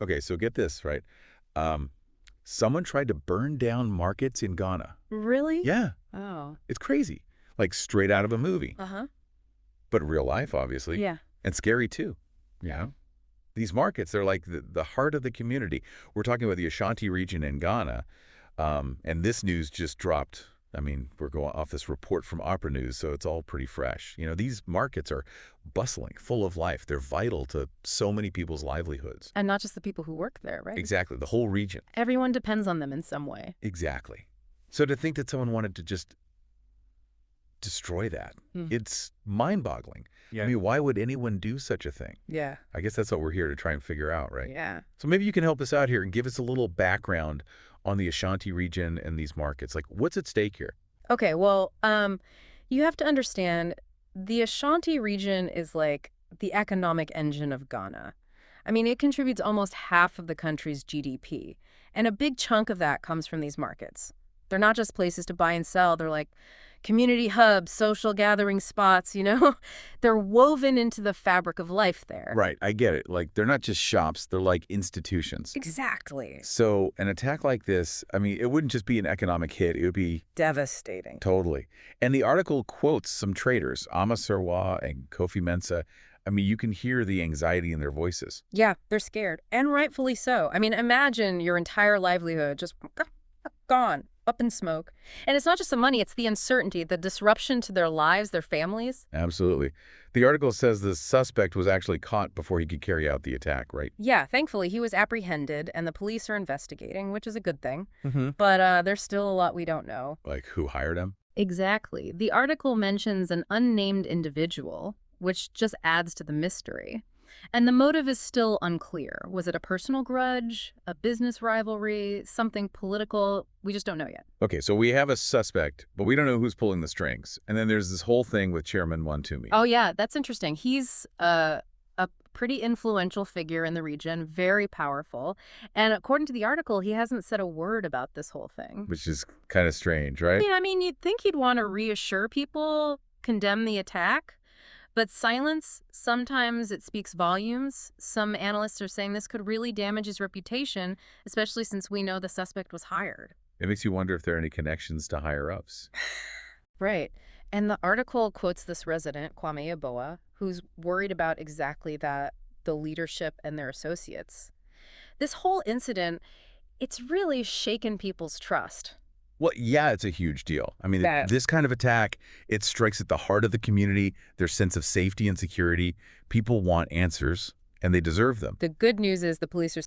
Okay, so get this, right? Um, Someone tried to burn down markets in Ghana. Really? Yeah, Oh. it's crazy. Like straight out of a movie, Uh-huh. but real life, obviously, Yeah. and scary too. Yeah. These markets, they're like the heart of the community. We're talking about the Ashanti region in Ghana, and this news just dropped. I mean, we're going off this report from Opera News, so it's all pretty fresh. These markets are bustling, full of life. They're vital to so many people's livelihoods. And not just the people who work there, right? Exactly, the whole region. Everyone depends on them in some way. Exactly. So to think that someone wanted to just destroy that, Hmm. it's mind-boggling. Yeah. I mean, why would anyone do such a thing? Yeah. I guess that's what we're here to try and figure out, right? Yeah. So maybe you can help us out here and give us a little background on the Ashanti region and these markets. Like, what's at stake here? Okay, well, you have to understand the Ashanti region is like the economic engine of Ghana. I mean, it contributes almost half of the country's GDP, and a big chunk of that comes from these markets. They're not just places to buy and sell, they're like community hubs, social gathering spots. They're woven into the fabric of life there. Right, I get it. Like, they're not just shops, they're like institutions. Exactly. So an attack like this, I mean, it wouldn't just be an economic hit, it would be Devastating. totally. And the article quotes some traders, Ama Serwa and Kofi Mensah. I mean, you can hear the anxiety in their voices. Yeah, they're scared, and rightfully so. I mean, imagine your entire livelihood just gone, up in smoke. And it's not just the money, it's the uncertainty, the disruption to their lives, their families. Absolutely. The article says the suspect was actually caught before he could carry out the attack, right? Yeah, thankfully, he was apprehended, and the police are investigating, which is a good thing. Mm-hmm. But there's still a lot we don't know. Like, who hired him? Exactly. The article mentions an unnamed individual, which just adds to the mystery. And the motive is still unclear. Was it a personal grudge, a business rivalry, something political? We just don't know yet. Okay, so we have a suspect, but we don't know who's pulling the strings. And then there's this whole thing with Chairman Wantumi. Oh, yeah, that's interesting. He's a pretty influential figure in the region, very powerful. And according to the article, he hasn't said a word about this whole thing. Which is kind of strange, right? I mean, you'd think he'd want to reassure people, condemn the attack. But silence, sometimes it speaks volumes. Some analysts are saying this could really damage his reputation, especially since we know the suspect was hired. It makes you wonder if there are any connections to higher-ups. Right. And the article quotes this resident, Kwame Yeboah, who's worried about exactly that, the leadership and their associates. This whole incident, it's really shaken people's trust. Well, yeah, it's a huge deal. I mean, That- this kind of attack, it strikes at the heart of the community, their sense of safety and security. People want answers, and they deserve them. The good news is the police are